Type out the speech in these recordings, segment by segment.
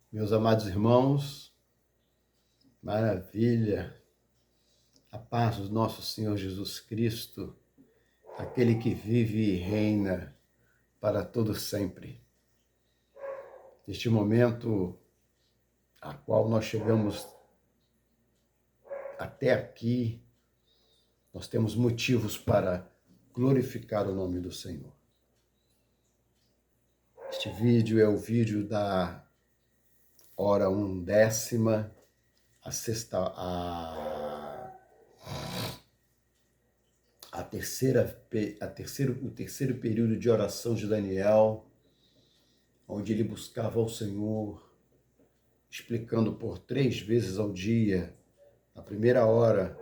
Meus amados irmãos, maravilha, a paz do nosso Senhor Jesus Cristo, aquele que vive e reina para todo sempre. Neste momento a qual nós chegamos até aqui, nós temos motivos para glorificar o nome do Senhor. Este vídeo é o vídeo da hora 1/10, o terceiro período de oração de Daniel, onde ele buscava ao Senhor, explicando por 3 vezes ao dia, na primeira hora,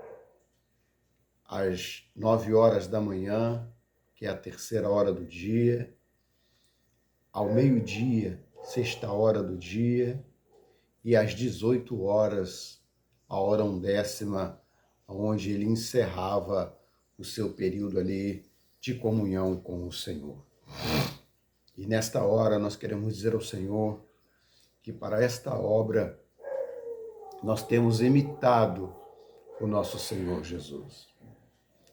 às 9 horas da manhã, que é a terceira hora do dia, ao meio-dia, sexta hora do dia, e às 18 horas, a hora 1/10, onde ele encerrava o seu período ali de comunhão com o Senhor. E nesta hora nós queremos dizer ao Senhor que para esta obra nós temos imitado o nosso Senhor Jesus.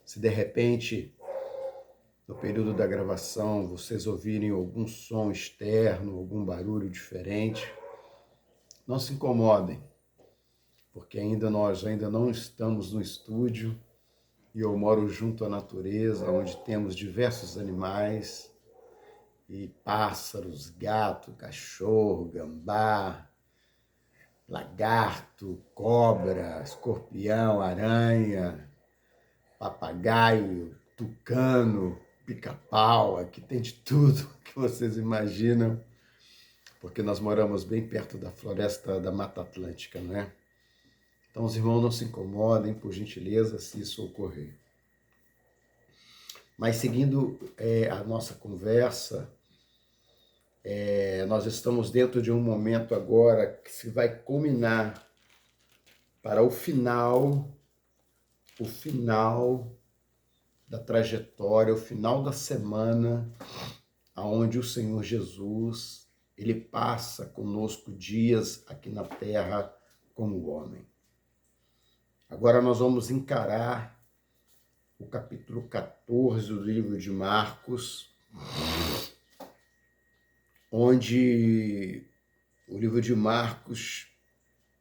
Se de repente, no período da gravação, vocês ouvirem algum som externo, algum barulho diferente, não se incomodem, porque nós ainda não estamos no estúdio e eu moro junto à natureza, onde temos diversos animais, e pássaros, gato, cachorro, gambá, lagarto, cobra, escorpião, aranha, papagaio, tucano, pica-pau, aqui tem de tudo que vocês imaginam, porque nós moramos bem perto da floresta da Mata Atlântica, né? Então os irmãos não se incomodem, por gentileza, se isso ocorrer. Mas seguindo a nossa conversa, nós estamos dentro de um momento agora que se vai culminar para o final da trajetória, o final da semana, aonde o Senhor Jesus, ele passa conosco dias aqui na terra como homem. Agora nós vamos encarar o capítulo 14 do livro de Marcos, onde o livro de Marcos,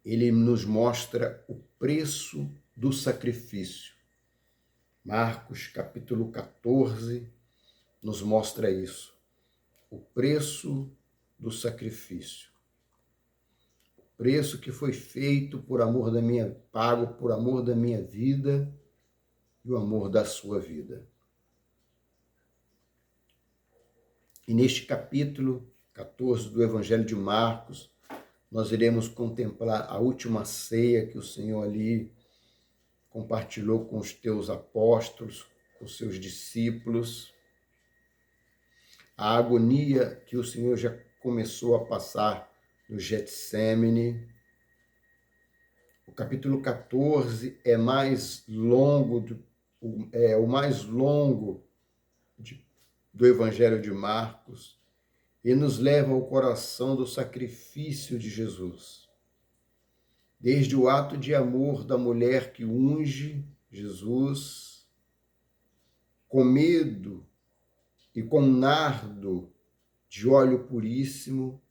ele nos mostra o preço do sacrifício. Marcos, capítulo 14, nos mostra isso, o preço do sacrifício. O preço que foi feito pago por amor da minha vida e o amor da sua vida. E neste capítulo 14 do Evangelho de Marcos, nós iremos contemplar a última ceia que o Senhor ali compartilhou com os teus apóstolos, com os seus discípulos, a agonia que o Senhor já começou a passar no Getsêmani. O capítulo 14 é o mais longo do Evangelho de Marcos e nos leva ao coração do sacrifício de Jesus. Desde o ato de amor da mulher que unge Jesus, com medo e com nardo de óleo puríssimo,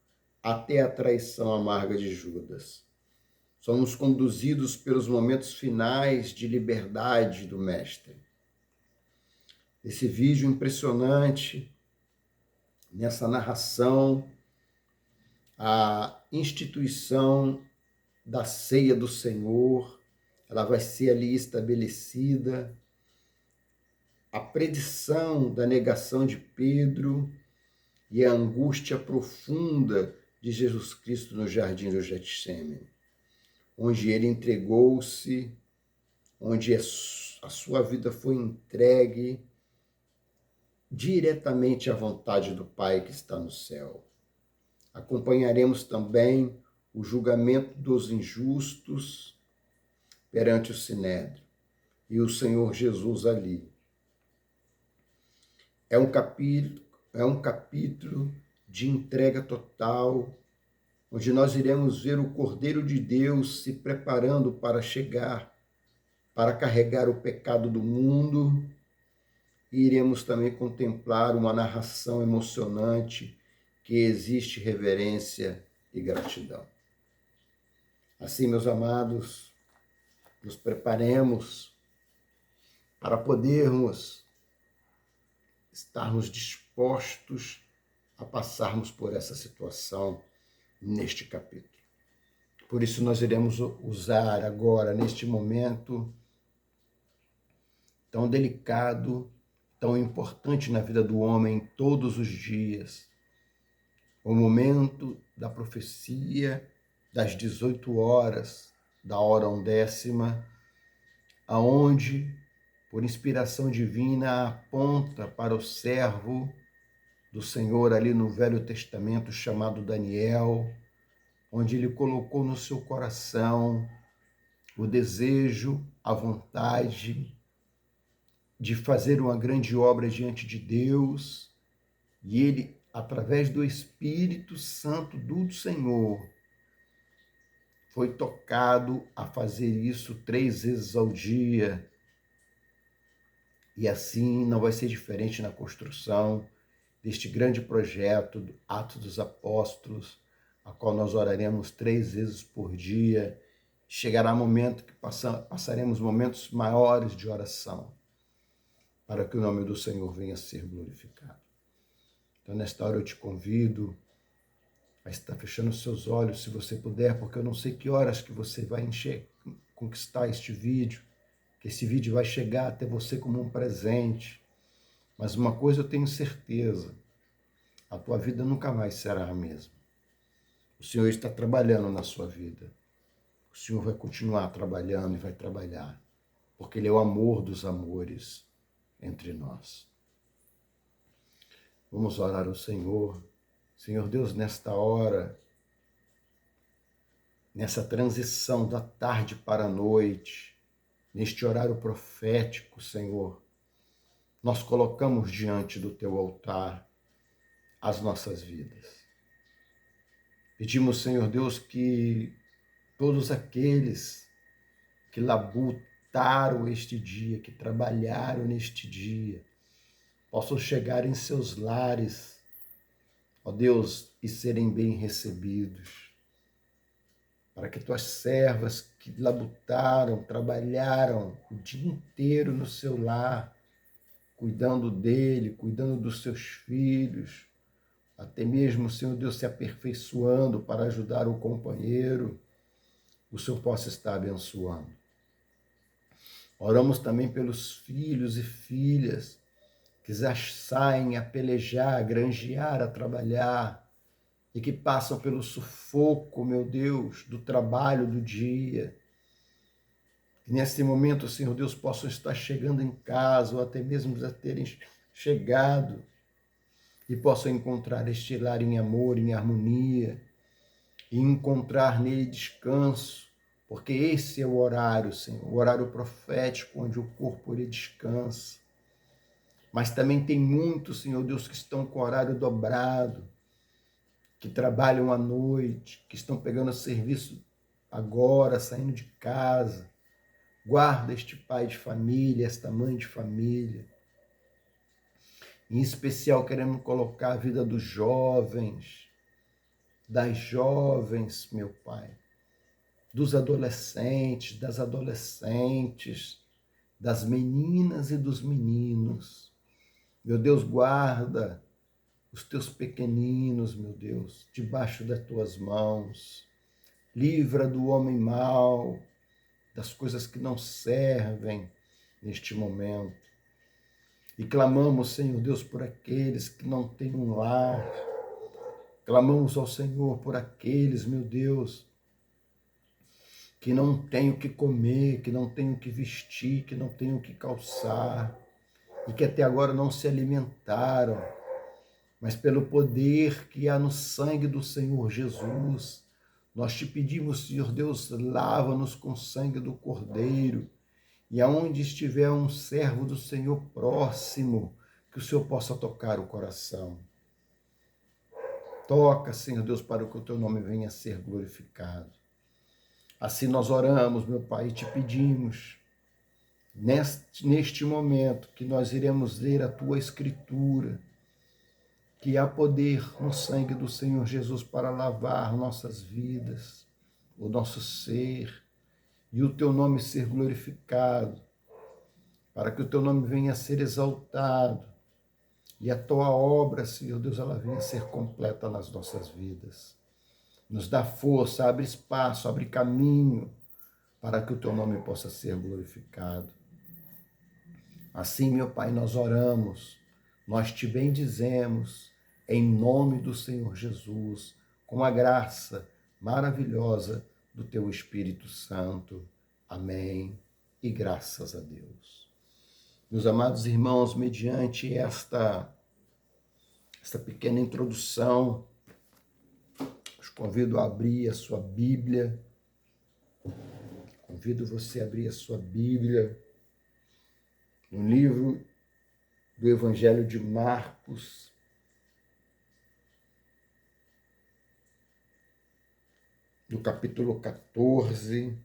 até a traição amarga de Judas. Somos conduzidos pelos momentos finais de liberdade do Mestre. Esse vídeo impressionante, nessa narração, a instituição da ceia do Senhor, ela vai ser ali estabelecida, a predição da negação de Pedro e a angústia profunda de Jesus Cristo no jardim do Getsêmani, onde ele entregou-se, onde a sua vida foi entregue diretamente à vontade do Pai que está no céu. Acompanharemos também o julgamento dos injustos perante o Sinédrio e o Senhor Jesus ali. É um capítulo de entrega total, onde nós iremos ver o Cordeiro de Deus se preparando para chegar, para carregar o pecado do mundo, e iremos também contemplar uma narração emocionante que existe reverência e gratidão. Assim, meus amados, nos preparemos para podermos estarmos dispostos a passarmos por essa situação neste capítulo. Por isso nós iremos usar agora, neste momento tão delicado, tão importante na vida do homem todos os dias, o momento da profecia das 18 horas, da hora 10ª, aonde, por inspiração divina, aponta para o servo do Senhor ali no Velho Testamento chamado Daniel, onde ele colocou no seu coração o desejo, a vontade de fazer uma grande obra diante de Deus, e ele, através do Espírito Santo do Senhor, foi tocado a fazer isso 3 vezes ao dia. E assim não vai ser diferente na construção deste grande projeto, do Atos dos Apóstolos, a qual nós oraremos 3 vezes por dia. Chegará momento que passaremos momentos maiores de oração, para que o nome do Senhor venha a ser glorificado. Então, nesta hora eu te convido a estar fechando os seus olhos, se você puder, porque eu não sei que horas que você vai conquistar este vídeo, que esse vídeo vai chegar até você como um presente. Mas uma coisa eu tenho certeza, a tua vida nunca mais será a mesma. O Senhor está trabalhando na sua vida. O Senhor vai continuar trabalhando e vai trabalhar, porque Ele é o amor dos amores entre nós. Vamos orar ao Senhor. Senhor Deus, nesta hora, nessa transição da tarde para a noite, neste horário profético, Senhor, nós colocamos diante do Teu altar as nossas vidas. Pedimos, Senhor Deus, que todos aqueles que labutaram este dia, que trabalharam neste dia, possam chegar em seus lares, ó Deus, e serem bem recebidos. Para que tuas servas que labutaram, trabalharam o dia inteiro no seu lar, cuidando dele, cuidando dos seus filhos, até mesmo, Senhor Deus, se aperfeiçoando para ajudar o companheiro, o Senhor possa estar abençoando. Oramos também pelos filhos e filhas que já saem a pelejar, a granjear, a trabalhar, e que passam pelo sufoco, meu Deus, do trabalho do dia. Que nesse momento, Senhor Deus, possam estar chegando em casa, ou até mesmo já terem chegado, e possam encontrar este lar em amor, em harmonia, e encontrar nele descanso, porque esse é o horário, Senhor, o horário profético, onde o corpo ele descansa. Mas também tem muitos, Senhor Deus, que estão com o horário dobrado, que trabalham à noite, que estão pegando serviço agora, saindo de casa. Guarda este pai de família, esta mãe de família. Em especial, queremos colocar a vida dos jovens, das jovens, meu Pai, dos adolescentes, das adolescentes, das meninas e dos meninos. Meu Deus, guarda os teus pequeninos, meu Deus, debaixo das tuas mãos. Livra do homem mau, das coisas que não servem neste momento. E clamamos, Senhor Deus, por aqueles que não têm um lar. Clamamos ao Senhor por aqueles, meu Deus, que não têm o que comer, que não têm o que vestir, que não têm o que calçar, e que até agora não se alimentaram. Mas pelo poder que há no sangue do Senhor Jesus, nós te pedimos, Senhor Deus, lava-nos com o sangue do Cordeiro, e aonde estiver um servo do Senhor próximo, que o Senhor possa tocar o coração. Toca, Senhor Deus, para que o teu nome venha a ser glorificado. Assim nós oramos, meu Pai, e te pedimos, neste momento, que nós iremos ler a tua Escritura, que há poder no sangue do Senhor Jesus para lavar nossas vidas, o nosso ser, e o teu nome ser glorificado, para que o teu nome venha a ser exaltado, e a tua obra, Senhor Deus, ela venha a ser completa nas nossas vidas. Nos dá força, abre espaço, abre caminho, para que o teu nome possa ser glorificado. Assim, meu Pai, nós oramos, nós te bendizemos, em nome do Senhor Jesus, com a graça maravilhosa do teu Espírito Santo. Amém. E graças a Deus. Meus amados irmãos, mediante esta pequena introdução, os convido a abrir a sua Bíblia. Convido você a abrir a sua Bíblia no livro do Evangelho de Marcos, do capítulo 14,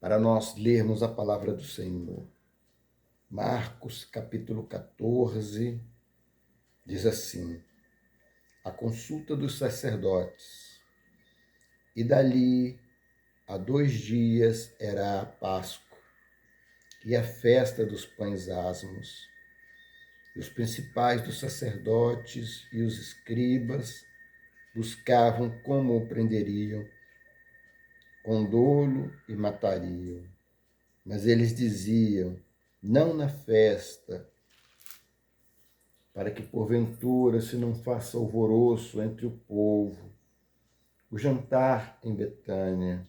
para nós lermos a palavra do Senhor. Marcos, capítulo 14, diz assim: a consulta dos sacerdotes. E dali a 2 dias era a Páscoa e a festa dos pães asmos. E os principais dos sacerdotes e os escribas buscavam como o prenderiam, com dolo e matariam. Mas eles diziam: não na festa, para que porventura se não faça alvoroço entre o povo. O jantar em Betânia.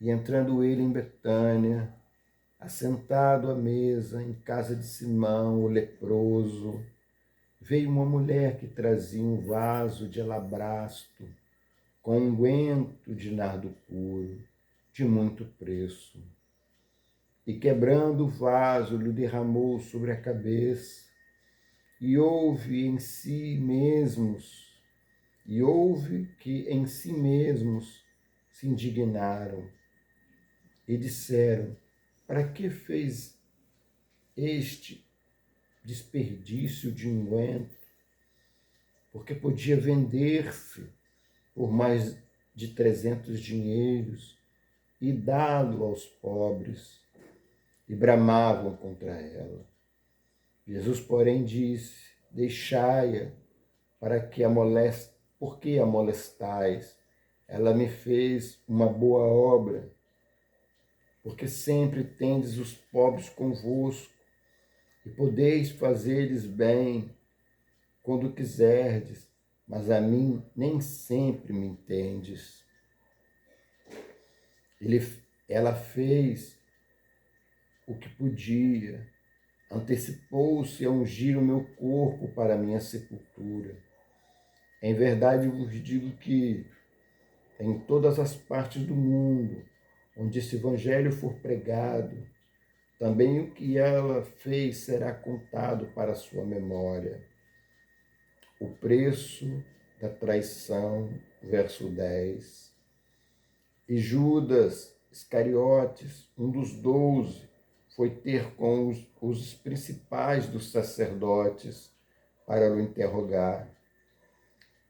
E entrando ele em Betânia, assentado à mesa em casa de Simão, o leproso, veio uma mulher que trazia um vaso de alabastro com unguento de nardo puro, de muito preço. E quebrando o vaso, lhe derramou sobre a cabeça, e houve que em si mesmos se indignaram e disseram: para que fez este desperdício de unguento? Porque podia vender-se por mais de 300 dinheiros e dá-lo aos pobres. E bramavam contra ela. Jesus, porém, disse: deixai-a, por que a molestais? Ela me fez uma boa obra, porque sempre tendes os pobres convosco, e podeis fazer-lhes bem quando quiserdes, mas a mim nem sempre me entendes. Ela fez o que podia, antecipou-se a ungir o meu corpo para a minha sepultura. Em verdade vos digo que em todas as partes do mundo, onde esse evangelho for pregado, também o que ela fez será contado para a sua memória. O preço da traição, verso 10. E Judas Iscariotes, um dos 12, foi ter com os principais dos sacerdotes para o interrogar.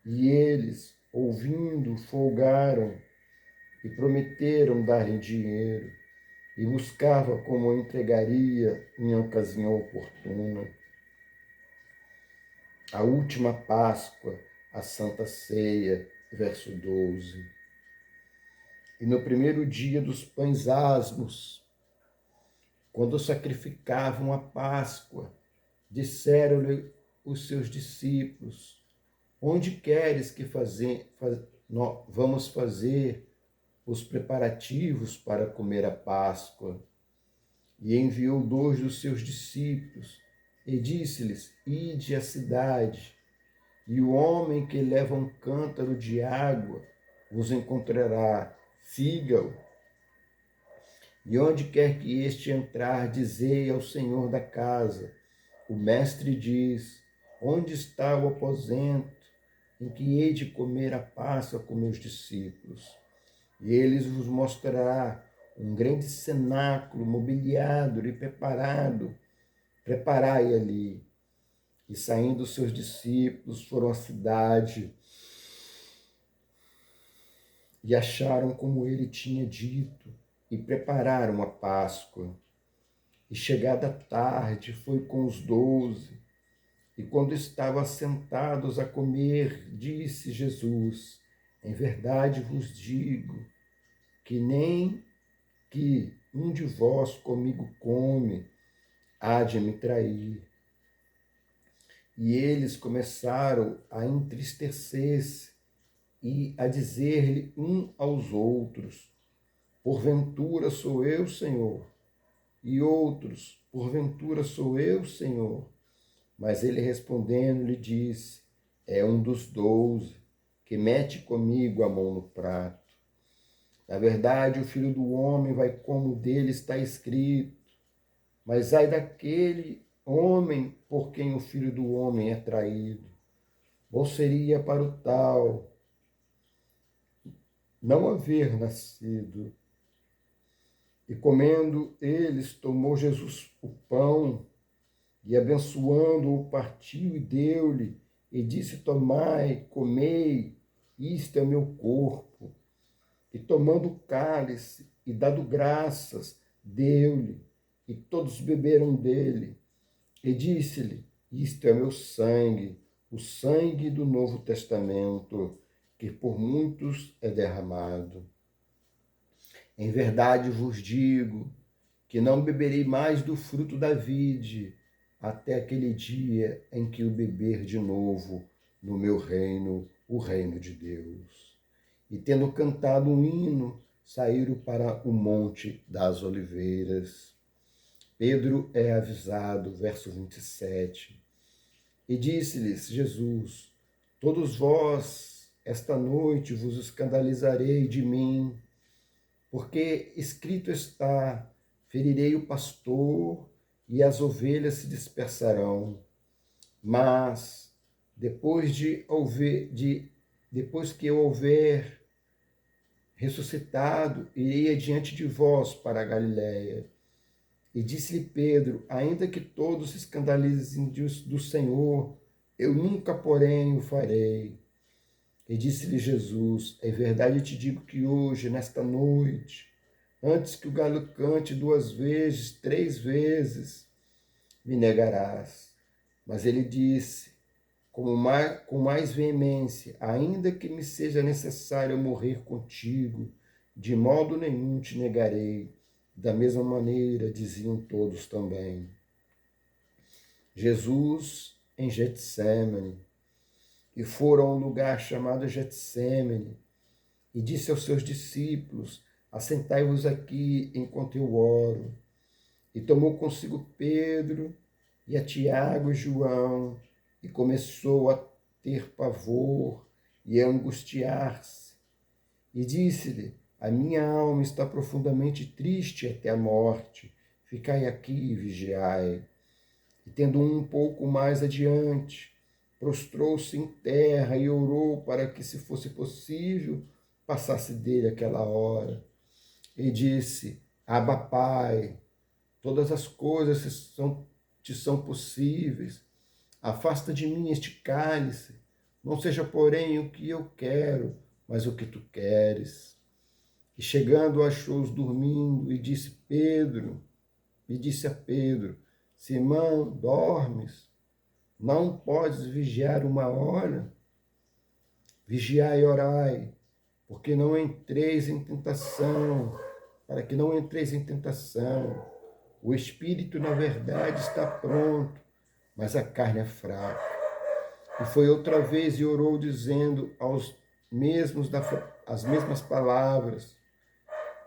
E eles, ouvindo, folgaram e prometeram dar-lhe dinheiro, e buscava como o entregaria em ocasião oportuna. A última Páscoa, a Santa Ceia, verso 12. E no primeiro dia dos pães asmos, quando sacrificavam a Páscoa, disseram-lhe os seus discípulos: onde queres que vamos fazer os preparativos para comer a Páscoa? E enviou 2 dos seus discípulos e disse-lhes: ide à cidade, e o homem que leva um cântaro de água vos encontrará, siga-o. E onde quer que este entrar, dizei ao senhor da casa: o mestre diz, onde está o aposento em que hei de comer a Páscoa com meus discípulos? E ele vos mostrará um grande cenáculo mobiliado e preparado. Preparai ali. E saindo os seus discípulos, foram à cidade e acharam como ele tinha dito, e prepararam a Páscoa. E chegada a tarde, foi com os 12, e quando estavam assentados a comer, disse Jesus: em verdade vos digo, que nem que um de vós comigo come, há de me trair. E eles começaram a entristecer-se e a dizer-lhe um aos outros: porventura sou eu, Senhor? E outros: porventura sou eu, Senhor? Mas ele respondendo lhe disse: é um dos 12, que mete comigo a mão no prato. Na verdade, o Filho do Homem vai como dele está escrito, mas ai daquele homem por quem o Filho do Homem é traído. Bom seria para o tal não haver nascido. E comendo eles, tomou Jesus o pão, e abençoando-o, partiu e deu-lhe, e disse: tomai, comei, isto é o meu corpo. E tomando o cálice, e dado graças, deu-lhe, e todos beberam dele. E disse-lhe: isto é meu sangue, o sangue do Novo Testamento, que por muitos é derramado. Em verdade vos digo que não beberei mais do fruto da vide, até aquele dia em que o beber de novo no meu reino, o reino de Deus. E tendo cantado um hino, saíram para o Monte das Oliveiras. Pedro é avisado, verso 27. E disse-lhes Jesus: todos vós, esta noite, vos escandalizarei de mim, porque escrito está: ferirei o pastor e as ovelhas se dispersarão. Mas depois que eu houver ressuscitado, irei adiante de vós para a Galiléia. E disse-lhe Pedro: ainda que todos se escandalizem do Senhor, eu nunca, porém, o farei. E disse-lhe Jesus: é verdade, eu te digo que hoje, nesta noite, antes que o galo cante 2 vezes, 3 vezes, me negarás. Mas ele disse, com mais veemência: ainda que me seja necessário morrer contigo, de modo nenhum te negarei. Da mesma maneira diziam todos também. Jesus em Getsêmani. E foram a um lugar chamado Getsêmani, e disse aos seus discípulos: assentai-vos aqui enquanto eu oro. E tomou consigo Pedro e a Tiago e João, e começou a ter pavor e a angustiar-se. E disse-lhe: a minha alma está profundamente triste até a morte, ficai aqui e vigiai. E tendo um pouco mais adiante, prostrou-se em terra e orou para que, se fosse possível, passasse dele aquela hora. E disse: Abba, Pai, todas as coisas te são possíveis. Afasta de mim este cálice. Não seja, porém, o que eu quero, mas o que tu queres. E chegando, achou-os dormindo e disse a Pedro: Simão, dormes? Não podes vigiar 1 hora? Vigiai e orai, porque não entreis em tentação, para que não entreis em tentação. O espírito, na verdade, está pronto, mas a carne é fraca. E foi outra vez e orou, dizendo as mesmas palavras.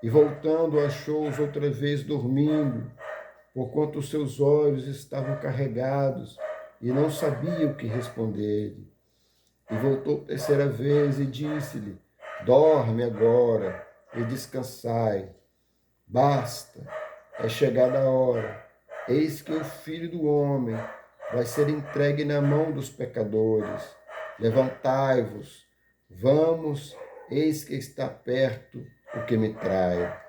E voltando, achou-os outra vez dormindo, porquanto os seus olhos estavam carregados, e não sabia o que responder-lhe. E voltou 3ª vez e disse-lhe: dorme agora e descansai. Basta, é chegada a hora. Eis que o Filho do Homem vai ser entregue na mão dos pecadores. Levantai-vos, vamos, eis que está perto o que me trai.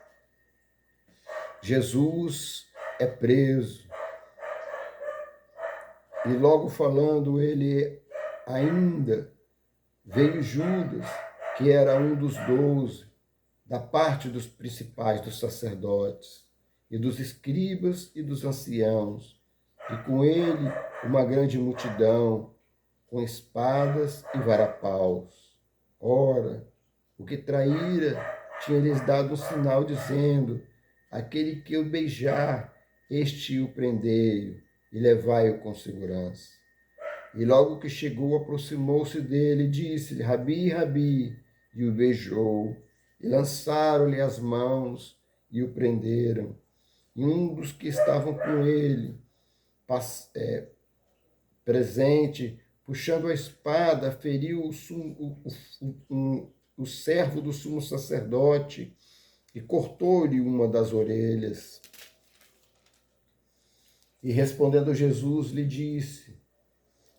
Jesus é preso. E logo falando, ele ainda veio Judas, que era um dos 12, da parte dos principais dos sacerdotes, e dos escribas e dos anciãos, e com ele uma grande multidão, com espadas e varapaus. Ora, o que traíra tinha-lhes dado um sinal, dizendo: aquele que o beijar, este o prendei e levai-o com segurança. E logo que chegou, aproximou-se dele e disse-lhe: Rabi, Rabi, e o beijou. E lançaram-lhe as mãos e o prenderam. E um dos que estavam com ele, presente, puxando a espada, feriu o servo do sumo sacerdote e cortou-lhe uma das orelhas. E respondendo Jesus, lhe disse: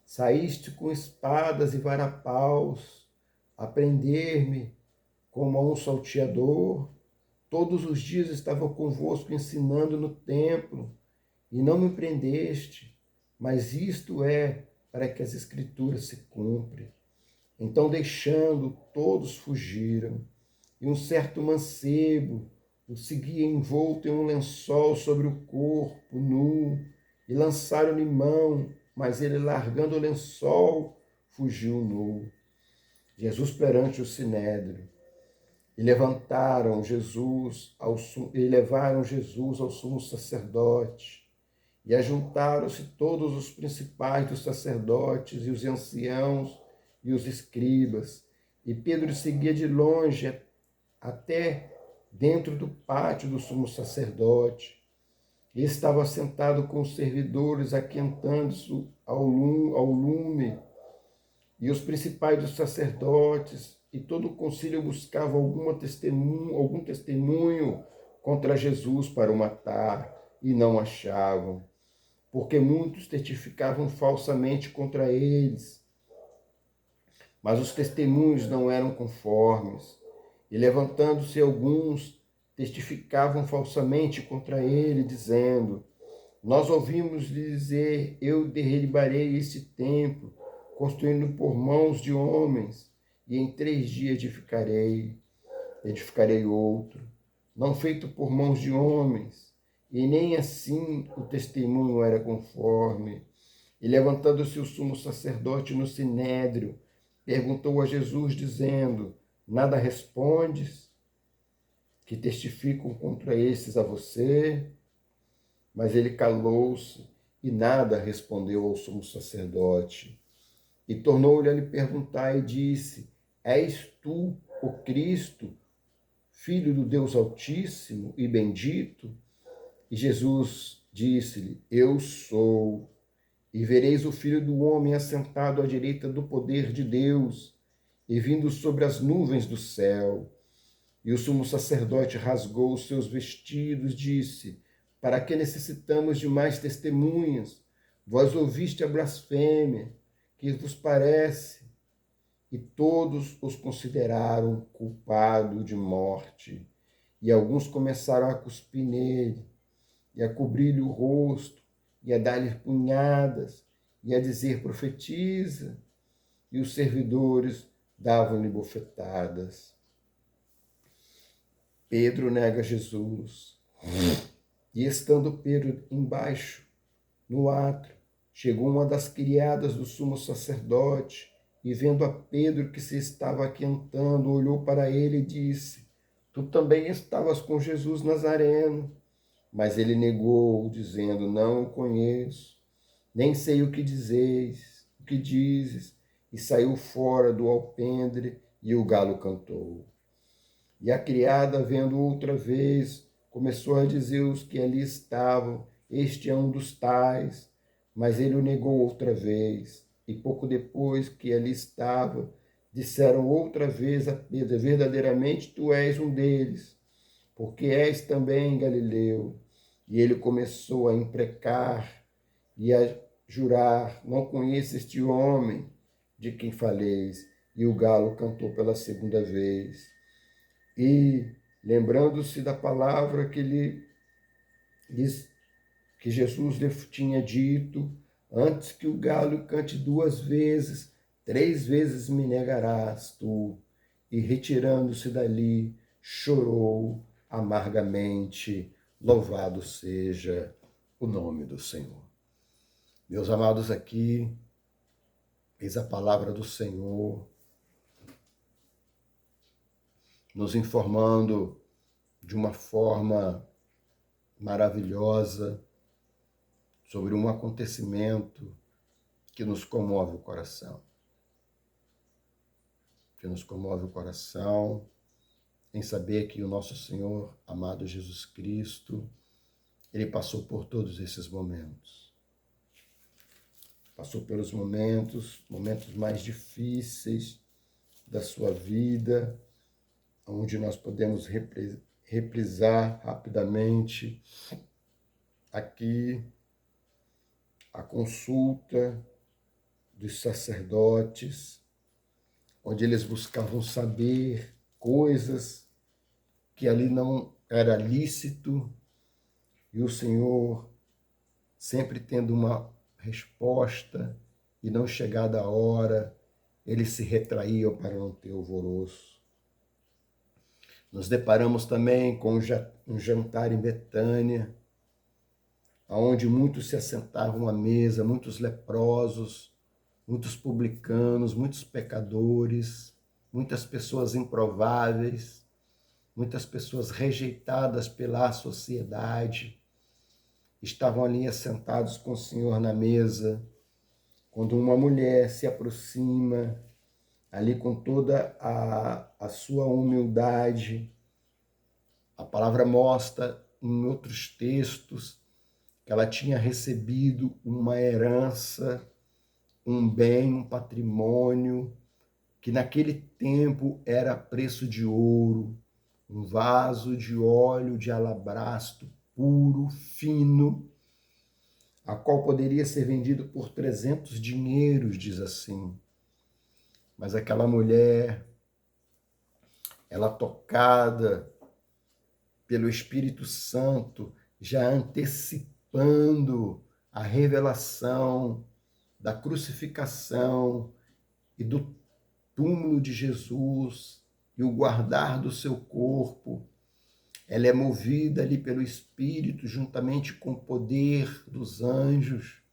saíste com espadas e varapaus a prender-me como a um salteador. Todos os dias estava convosco ensinando no templo, e não me prendeste, mas isto é para que as Escrituras se cumprem. Então, deixando, todos fugiram, e um certo mancebo o seguia envolto em um lençol sobre o corpo, nu, e lançaram-lhe mão, mas ele, largando o lençol, fugiu nu. Jesus perante o sinédrio. E levaram Jesus ao sumo sacerdote. E ajuntaram-se todos os principais dos sacerdotes, e os anciãos, e os escribas. E Pedro seguia de longe até dentro do pátio do sumo sacerdote. E estava sentado com os servidores, aquentando-se ao lume. E os principais dos sacerdotes e todo o concílio buscavam algum testemunho contra Jesus para o matar, e não achavam, porque muitos testificavam falsamente contra eles. Mas os testemunhos não eram conformes. E levantando-se alguns, testificavam falsamente contra ele, dizendo: nós ouvimos dizer, eu derribarei este templo, construído por mãos de homens, e em 3 dias edificarei outro, não feito por mãos de homens. E nem assim o testemunho era conforme. E levantando-se o sumo sacerdote no sinédrio, perguntou a Jesus, dizendo: nada respondes? Que testificam contra esses a você? Mas ele calou-se e nada respondeu ao sumo sacerdote. E tornou-lhe a lhe perguntar e disse: és tu o Cristo, Filho do Deus Altíssimo e bendito? E Jesus disse-lhe: eu sou. E vereis o Filho do Homem assentado à direita do poder de Deus e vindo sobre as nuvens do céu. E o sumo sacerdote rasgou os seus vestidos, disse: para que necessitamos de mais testemunhas? Vós ouviste a blasfêmia, que vos parece? E todos os consideraram culpado de morte. E alguns começaram a cuspir nele, e a cobrir-lhe o rosto, e a dar-lhe punhadas, e a dizer: profetiza. E os servidores davam-lhe bofetadas. Pedro nega Jesus. E estando Pedro embaixo, no átrio, chegou uma das criadas do sumo sacerdote, e vendo a Pedro que se estava aquentando, olhou para ele e disse: tu também estavas com Jesus Nazareno. Mas ele negou, dizendo: não o conheço, nem sei o que dizes. E saiu fora do alpendre, e o galo cantou. E a criada, vendo outra vez, começou a dizer aos que ali estavam: este é um dos tais. Mas ele o negou outra vez. E pouco depois que ali estava, disseram outra vez a Pedro: verdadeiramente tu és um deles, porque és também Galileu. E ele começou a imprecar e a jurar: não conheço este homem de quem faleis. E o galo cantou pela segunda vez. E, lembrando-se da palavra que Jesus lhe tinha dito: antes que o galo cante 2 vezes, 3 vezes me negarás tu. E retirando-se dali, chorou amargamente. Louvado seja o nome do Senhor. Meus amados, aqui, eis a palavra do Senhor, nos informando de uma forma maravilhosa sobre um acontecimento que nos comove o coração. Que nos comove o coração em saber que o nosso Senhor, amado Jesus Cristo, ele passou por todos esses momentos. Passou pelos momentos mais difíceis da sua vida, onde nós podemos reprisar rapidamente aqui a consulta dos sacerdotes, onde eles buscavam saber coisas que ali não era lícito, e o Senhor, sempre tendo uma resposta, e não chegada a hora, eles se retraíam para não ter alvoroço. Nos deparamos também com um jantar em Betânia, onde muitos se assentavam à mesa, muitos leprosos, muitos publicanos, muitos pecadores, muitas pessoas improváveis, muitas pessoas rejeitadas pela sociedade, estavam ali assentados com o Senhor na mesa, quando uma mulher se aproxima, ali com toda a sua humildade. A palavra mostra em outros textos que ela tinha recebido uma herança, um bem, um patrimônio, que naquele tempo era preço de ouro, um vaso de óleo de alabastro puro, fino, a qual poderia ser vendido por 300 dinheiros, diz assim. Mas aquela mulher, ela tocada pelo Espírito Santo, já antecipando a revelação da crucificação e do túmulo de Jesus e o guardar do seu corpo, ela é movida ali pelo Espírito, juntamente com o poder dos anjos,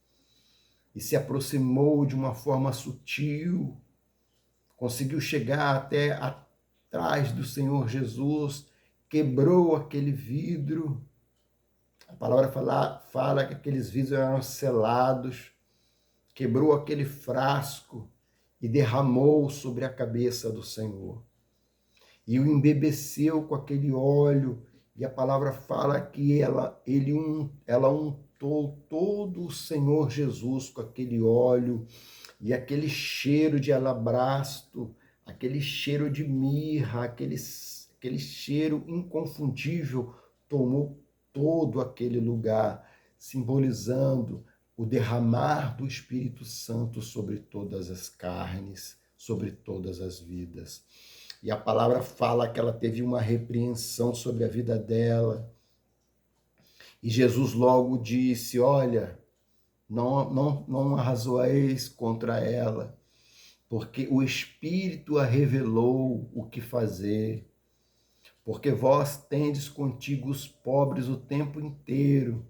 e se aproximou de uma forma sutil, conseguiu chegar até atrás do Senhor Jesus, quebrou aquele vidro. A palavra fala que aqueles vidros eram selados, quebrou aquele frasco e derramou sobre a cabeça do Senhor. E o embebeceu com aquele óleo, e a palavra fala que ela untou todo o Senhor Jesus com aquele óleo, e aquele cheiro de alabastro, aquele cheiro de mirra, aquele cheiro inconfundível tomou todo aquele lugar, simbolizando o derramar do Espírito Santo sobre todas as carnes, sobre todas as vidas. E a palavra fala que ela teve uma repreensão sobre a vida dela. E Jesus logo disse: olha, não arrazoeis contra ela, porque o Espírito a revelou o que fazer. Porque vós tendes contigo os pobres o tempo inteiro.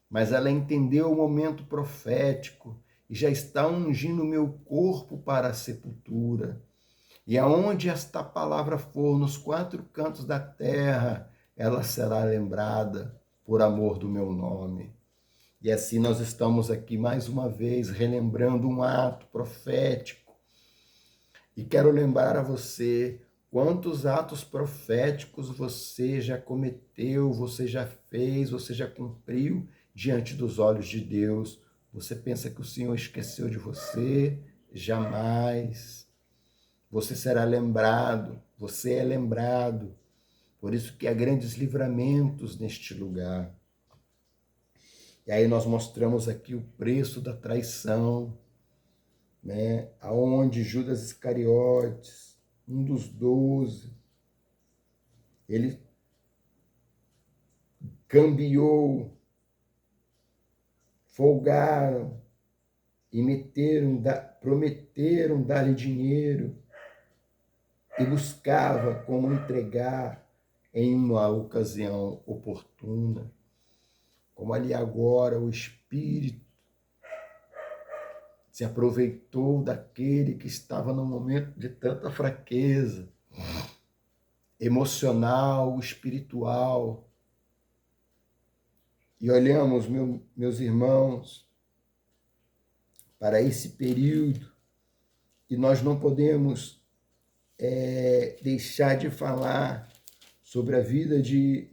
Mas ela entendeu o momento profético e já está ungindo o meu corpo para a sepultura. E aonde esta palavra for, nos 4 cantos da terra, ela será lembrada por amor do meu nome. E assim nós estamos aqui mais uma vez relembrando um ato profético. E quero lembrar a você quantos atos proféticos você já cometeu, você já fez, você já cumpriu diante dos olhos de Deus. Você pensa que o Senhor esqueceu de você? Jamais. Você será lembrado, você é lembrado. Por isso que há grandes livramentos neste lugar. E aí nós mostramos aqui o preço da traição, né? Aonde Judas Iscariotes, um dos 12, ele cambiou, folgaram e prometeram dar-lhe dinheiro e buscava como entregar em uma ocasião oportuna. Como ali agora o Espírito se aproveitou daquele que estava num momento de tanta fraqueza emocional, espiritual. E olhamos, meus irmãos, para esse período e nós não podemos deixar de falar sobre a vida de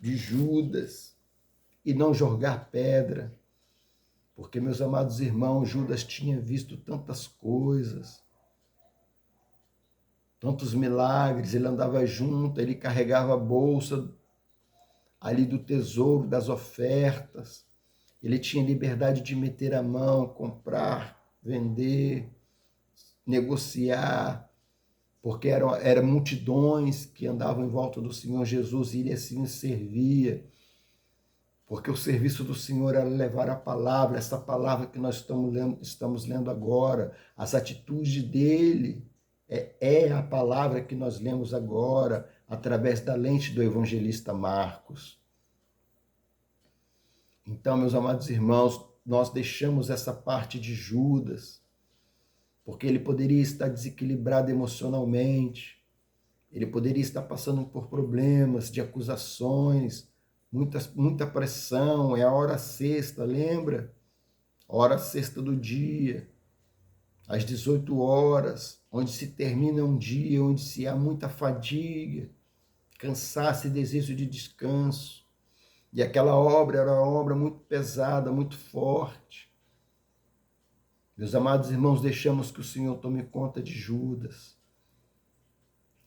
Judas e não jogar pedra, porque, meus amados irmãos, Judas tinha visto tantas coisas, tantos milagres, ele andava junto, ele carregava a bolsa ali do tesouro, das ofertas, ele tinha liberdade de meter a mão, comprar, vender, negociar, porque eram multidões que andavam em volta do Senhor Jesus e ele assim servia, porque o serviço do Senhor era levar a palavra, essa palavra que nós estamos lendo agora, as atitudes dele, é a palavra que nós lemos agora, através da lente do evangelista Marcos. Então, meus amados irmãos, nós deixamos essa parte de Judas, porque ele poderia estar desequilibrado emocionalmente, ele poderia estar passando por problemas de acusações, muita pressão, é a hora sexta, lembra? A hora sexta do dia, às 18 horas, onde se termina um dia, onde se há muita fadiga, cansaço e desejo de descanso. E aquela obra era uma obra muito pesada, muito forte. Meus amados irmãos, deixamos que o Senhor tome conta de Judas.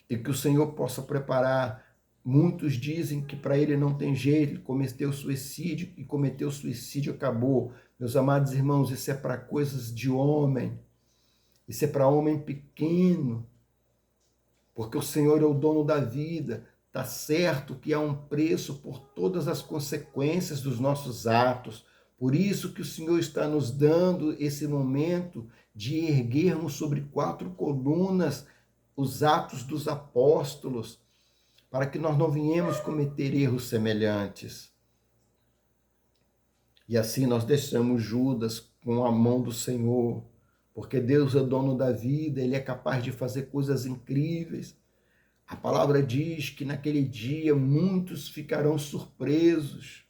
E que o Senhor possa preparar. Muitos dizem que para ele não tem jeito, ele cometeu suicídio e cometeu suicídio, acabou. Meus amados irmãos, isso é para coisas de homem. Isso é para homem pequeno. Porque o Senhor é o dono da vida. Está certo que há um preço por todas as consequências dos nossos atos. Por isso que o Senhor está nos dando esse momento de erguermos sobre 4 colunas os atos dos apóstolos, para que nós não venhamos cometer erros semelhantes. E assim nós deixamos Judas com a mão do Senhor, porque Deus é dono da vida, Ele é capaz de fazer coisas incríveis. A palavra diz que naquele dia muitos ficarão surpresos.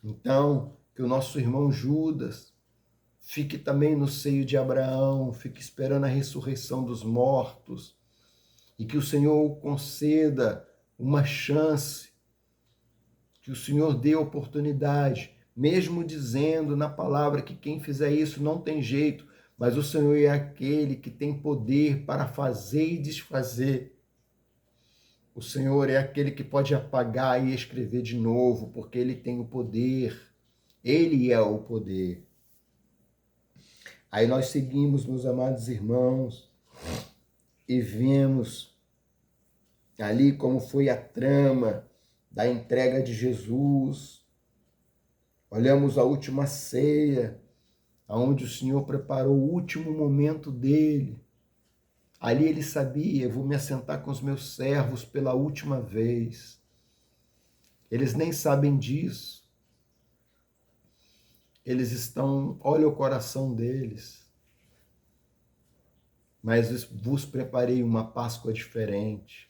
Então, que o nosso irmão Judas fique também no seio de Abraão, fique esperando a ressurreição dos mortos, e que o Senhor conceda uma chance, que o Senhor dê oportunidade, mesmo dizendo na palavra que quem fizer isso não tem jeito, mas o Senhor é aquele que tem poder para fazer e desfazer. O Senhor é aquele que pode apagar e escrever de novo, porque Ele tem o poder. Ele é o poder. Aí nós seguimos, meus amados irmãos, e vemos ali como foi a trama da entrega de Jesus. Olhamos a última ceia, onde o Senhor preparou o último momento dele. Ali ele sabia, eu vou me assentar com os meus servos pela última vez. Eles nem sabem disso. Eles estão, olha o coração deles. Mas vos preparei uma Páscoa diferente.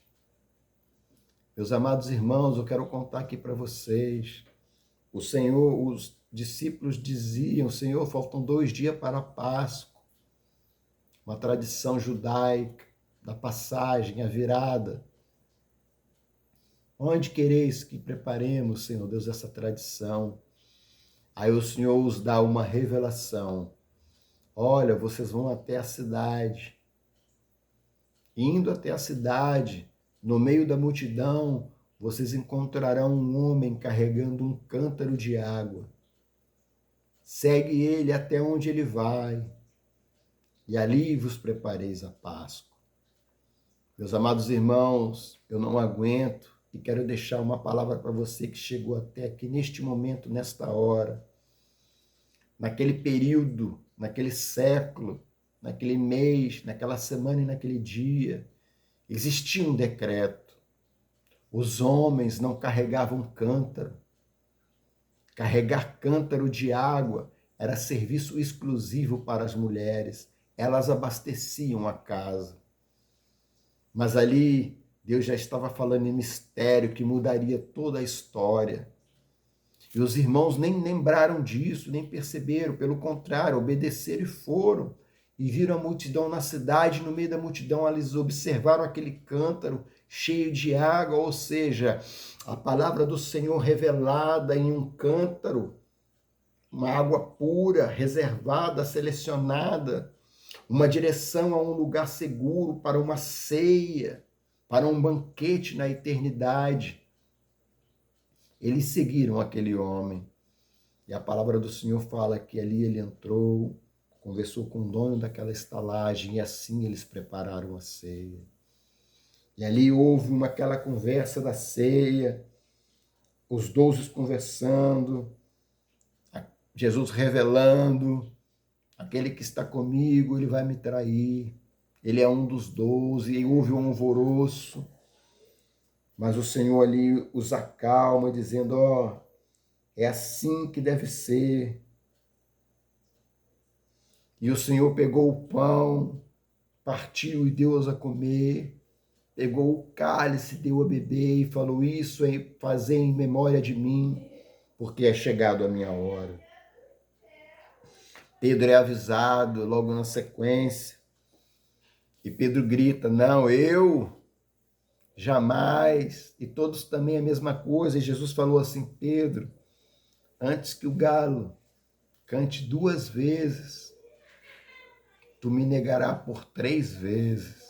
Meus amados irmãos, eu quero contar aqui para vocês. O Senhor, os discípulos diziam, Senhor, faltam 2 dias para a Páscoa. Uma tradição judaica da passagem, a virada. Onde quereis que preparemos, Senhor Deus, essa tradição? Aí o Senhor os dá uma revelação. Olha, vocês vão até a cidade. Indo até a cidade, no meio da multidão, vocês encontrarão um homem carregando um cântaro de água. segue ele até onde ele vai, e ali vos prepareis a Páscoa. Meus amados irmãos, eu não aguento e quero deixar uma palavra para você que chegou até aqui neste momento, nesta hora, naquele período, naquele século, naquele mês, naquela semana e naquele dia. Existia um decreto. Os homens não carregavam cântaro. Carregar cântaro de água era serviço exclusivo para as mulheres. Elas abasteciam a casa. Mas ali Deus já estava falando em mistério que mudaria toda a história. E os irmãos nem lembraram disso, nem perceberam. Pelo contrário, obedeceram e foram. E viram a multidão na cidade, no meio da multidão eles observaram aquele cântaro cheio de água, ou seja, a palavra do Senhor revelada em um cântaro, uma água pura, reservada, selecionada, uma direção a um lugar seguro para uma ceia, para um banquete na eternidade. Eles seguiram aquele homem. E a palavra do Senhor fala que ali ele entrou, conversou com o dono daquela estalagem e assim eles prepararam a ceia. E ali houve aquela conversa da ceia, os 12 conversando, Jesus revelando, aquele que está comigo, ele vai me trair, ele é um dos 12, e houve um alvoroço, mas o Senhor ali os acalma, dizendo, é assim que deve ser. E o Senhor pegou o pão, partiu e deu-os a comer, pegou o cálice, deu a beber e falou, isso é fazer em memória de mim, porque é chegado a minha hora. Pedro é avisado logo na sequência, e Pedro grita, não, eu jamais, e todos também a mesma coisa, e Jesus falou assim, Pedro, antes que o galo cante 2 vezes, tu me negarás por 3 vezes.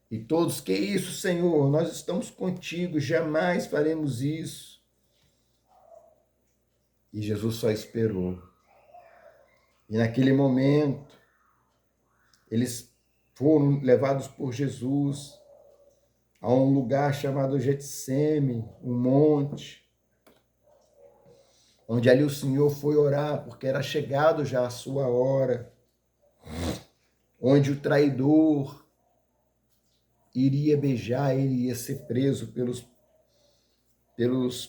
E todos, que isso, Senhor? Nós estamos contigo, jamais faremos isso. E Jesus só esperou. E naquele momento, eles foram levados por Jesus a um lugar chamado Getsêmani, um monte, onde ali o Senhor foi orar, porque era chegado já a sua hora, onde o traidor iria beijar, ele ia ser preso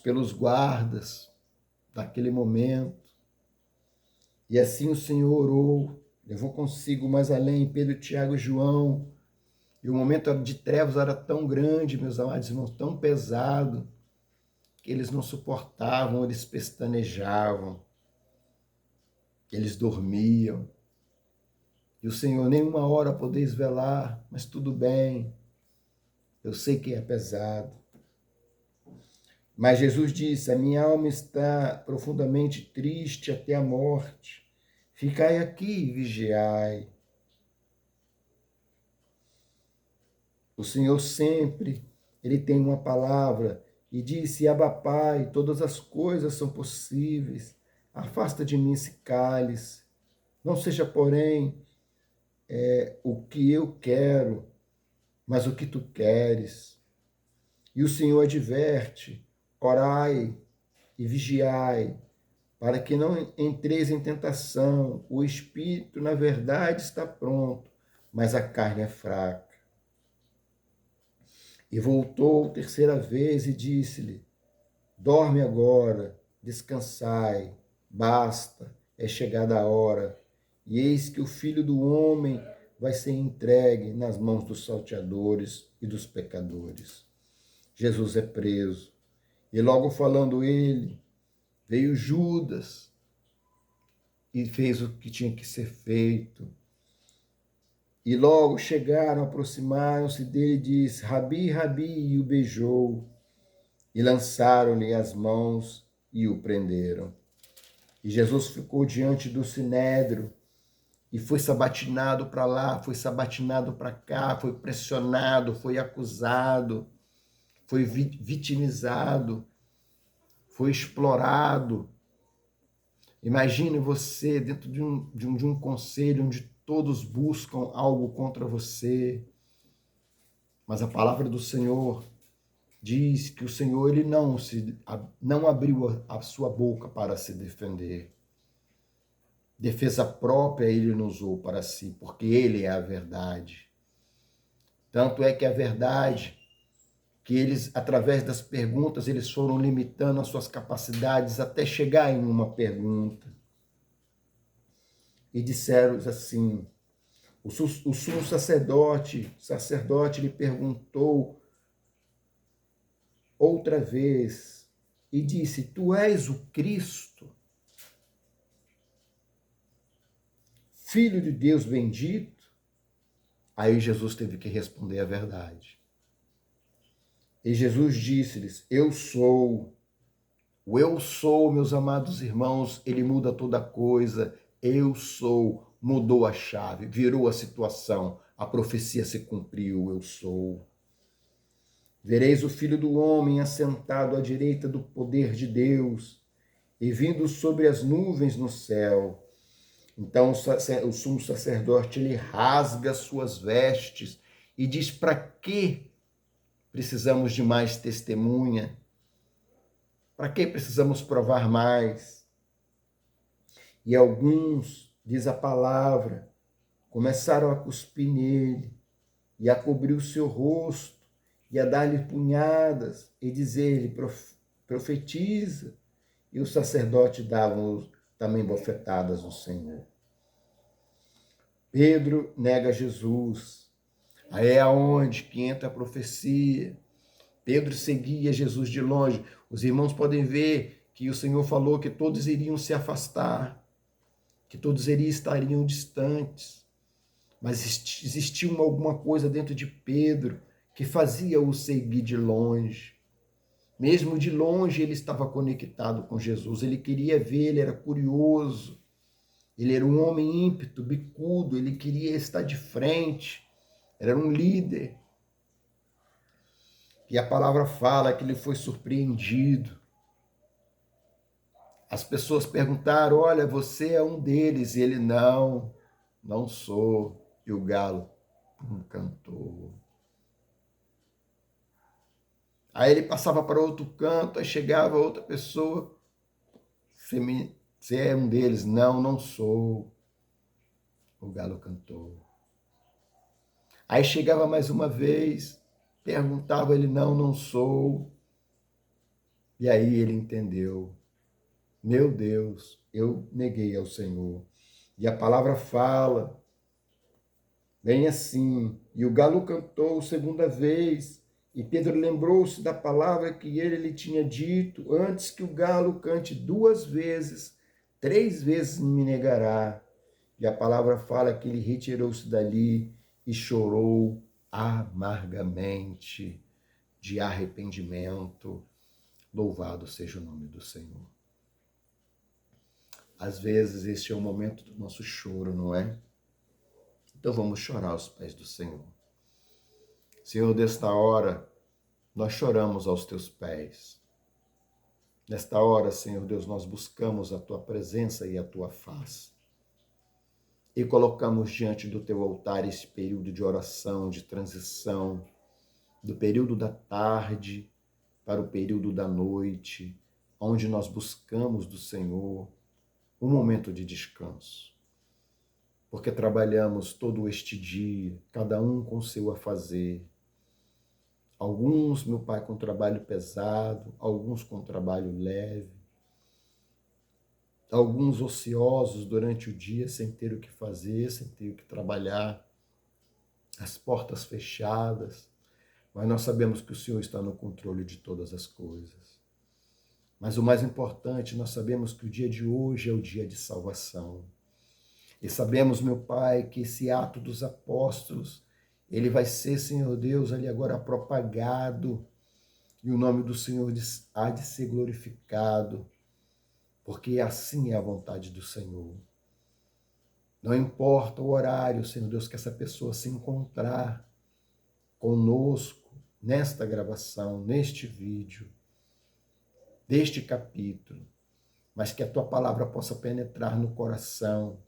pelos guardas daquele momento. E assim o Senhor orou, levou consigo mais além Pedro, Tiago e João. E o momento de trevas era tão grande, meus amados irmãos, tão pesado, que eles não suportavam, eles pestanejavam, eles dormiam. E o Senhor, nenhuma hora podeis velar, mas tudo bem, eu sei que é pesado. Mas Jesus disse, a minha alma está profundamente triste até a morte. Ficai aqui e vigiai. O Senhor sempre, Ele tem uma palavra e disse, Abba Pai, todas as coisas são possíveis. Afasta de mim esse cálice. Não seja, porém, o que eu quero, mas o que tu queres. E o Senhor adverte, orai e vigiai, para que não entreis em tentação. O espírito, na verdade, está pronto, mas a carne é fraca. E voltou 3ª vez e disse-lhe, dorme agora, descansai, basta, é chegada a hora. E eis que o Filho do Homem vai ser entregue nas mãos dos salteadores e dos pecadores. Jesus é preso. E logo falando ele, veio Judas e fez o que tinha que ser feito. E logo chegaram, aproximaram-se dele e disse, Rabi, Rabi, e o beijou. E lançaram-lhe as mãos e o prenderam. E Jesus ficou diante do sinédrio e foi sabatinado para lá, foi sabatinado para cá, foi pressionado, foi acusado, foi vitimizado, foi explorado. Imagine você dentro de um conselho onde todos buscam algo contra você, mas a palavra do Senhor diz que o Senhor ele não abriu a sua boca para se defender. Defesa própria ele nos usou para si, porque ele é a verdade. Tanto é que a verdade, que eles, através das perguntas, eles foram limitando as suas capacidades até chegar em uma pergunta. E disseram assim, o sumo sacerdote lhe perguntou outra vez e disse, tu és o Cristo, Filho de Deus bendito? Aí Jesus teve que responder a verdade. E Jesus disse-lhes, eu sou. O eu sou, meus amados irmãos, ele muda toda coisa. Eu sou, mudou a chave, virou a situação. A profecia se cumpriu, eu sou. Vereis o Filho do Homem assentado à direita do poder de Deus e vindo sobre as nuvens no céu. Então o sumo sacerdote, ele rasga suas vestes e diz, para que precisamos de mais testemunha? Para que precisamos provar mais? E alguns, diz a palavra, começaram a cuspir nele e a cobrir o seu rosto e a dar-lhe punhadas e dizer-lhe, profetiza. E os sacerdotes davam também bofetadas no Senhor. Pedro nega Jesus. Aí é aonde que entra a profecia. Pedro seguia Jesus de longe. Os irmãos podem ver que o Senhor falou que todos iriam se afastar, que todos estariam distantes. Mas existia alguma coisa dentro de Pedro que fazia-o seguir de longe. Mesmo de longe ele estava conectado com Jesus, ele queria ver, ele era curioso. Ele era um homem ímpeto, bicudo, ele queria estar de frente, era um líder. E a palavra fala que ele foi surpreendido. As pessoas perguntaram, olha, você é um deles. E ele, não sou. E o galo cantou. Aí ele passava para outro canto, aí chegava outra pessoa. Você é um deles? Não sou. O galo cantou. Aí chegava mais uma vez, perguntava ele, não sou. E aí ele entendeu. Meu Deus, eu neguei ao Senhor. E a palavra fala, bem assim, e o galo cantou segunda vez, e Pedro lembrou-se da palavra que ele lhe tinha dito, antes que o galo cante 2 vezes, 3 vezes me negará. E a palavra fala que ele retirou-se dali e chorou amargamente de arrependimento. Louvado seja o nome do Senhor. Às vezes este é o momento do nosso choro, não é? Então vamos chorar aos pés do Senhor. Senhor, desta hora, nós choramos aos teus pés. Nesta hora, Senhor Deus, nós buscamos a tua presença e a tua face. E colocamos diante do teu altar esse período de oração, de transição, do período da tarde para o período da noite, onde nós buscamos do Senhor um momento de descanso. Porque trabalhamos todo este dia, cada um com seu afazer. Alguns, meu Pai, com trabalho pesado, alguns com trabalho leve, alguns ociosos durante o dia, sem ter o que fazer, sem ter o que trabalhar, as portas fechadas, mas nós sabemos que o Senhor está no controle de todas as coisas. Mas o mais importante, nós sabemos que o dia de hoje é o dia de salvação. E sabemos, meu Pai, que esse ato dos apóstolos, ele vai ser, Senhor Deus, ali agora propagado, e o nome do Senhor há de ser glorificado, porque assim é a vontade do Senhor. Não importa o horário, Senhor Deus, que essa pessoa se encontrar conosco nesta gravação, neste vídeo, deste capítulo, mas que a tua palavra possa penetrar no coração,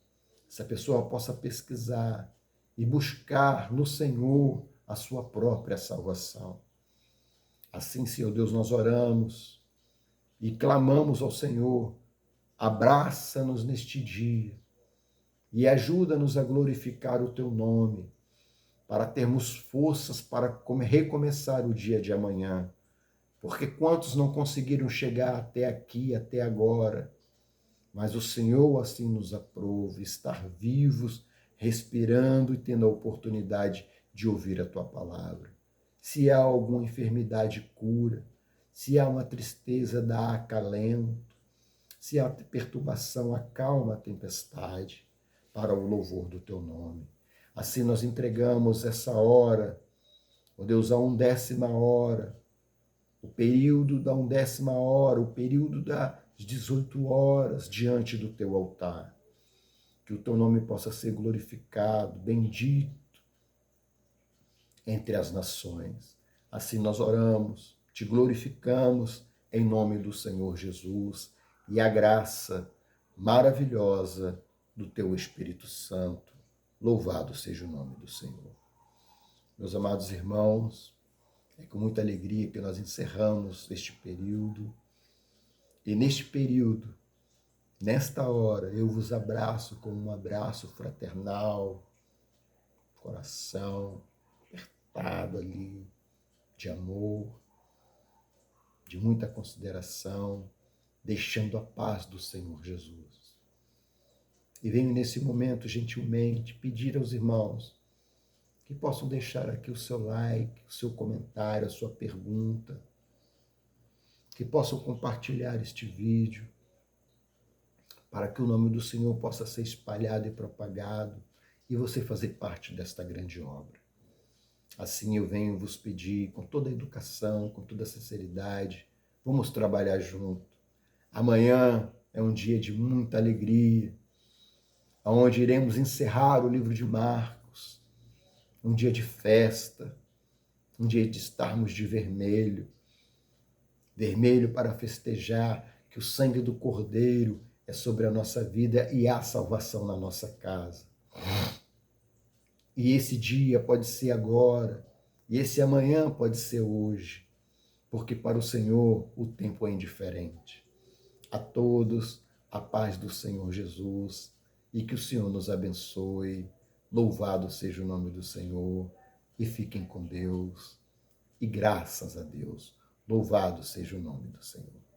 essa pessoa possa pesquisar e buscar no Senhor a sua própria salvação. Assim, Senhor Deus, nós oramos e clamamos ao Senhor, abraça-nos neste dia e ajuda-nos a glorificar o teu nome, para termos forças para recomeçar o dia de amanhã. Porque quantos não conseguiram chegar até aqui, até agora, mas o Senhor assim nos aprove, estar vivos, respirando e tendo a oportunidade de ouvir a tua palavra. Se há alguma enfermidade, cura. Se há uma tristeza, dá acalento. Se há perturbação, acalma a tempestade, para o louvor do teu nome. Assim nós entregamos essa hora, ó Deus, a 1ª hora, o período da 1ª hora, o período das 18 horas diante do teu altar. Que o teu nome possa ser glorificado, bendito entre as nações. Assim nós oramos, te glorificamos em nome do Senhor Jesus e a graça maravilhosa do teu Espírito Santo. Louvado seja o nome do Senhor. Meus amados irmãos, é com muita alegria que nós encerramos este período. E neste período, nesta hora, eu vos abraço com um abraço fraternal, coração apertado ali, de amor, de muita consideração, deixando a paz do Senhor Jesus. E venho nesse momento, gentilmente, pedir aos irmãos que possam deixar aqui o seu like, o seu comentário, a sua pergunta, que possam compartilhar este vídeo, para que o nome do Senhor possa ser espalhado e propagado e você fazer parte desta grande obra. Assim eu venho vos pedir, com toda a educação, com toda a sinceridade, vamos trabalhar junto. Amanhã é um dia de muita alegria, onde iremos encerrar o livro de Marcos, um dia de festa, um dia de estarmos de vermelho, vermelho para festejar que o sangue do Cordeiro é sobre a nossa vida e há salvação na nossa casa. E esse dia pode ser agora, e esse amanhã pode ser hoje, porque para o Senhor o tempo é indiferente. A todos, a paz do Senhor Jesus, e que o Senhor nos abençoe. Louvado seja o nome do Senhor, e fiquem com Deus, e graças a Deus. Louvado seja o nome do Senhor.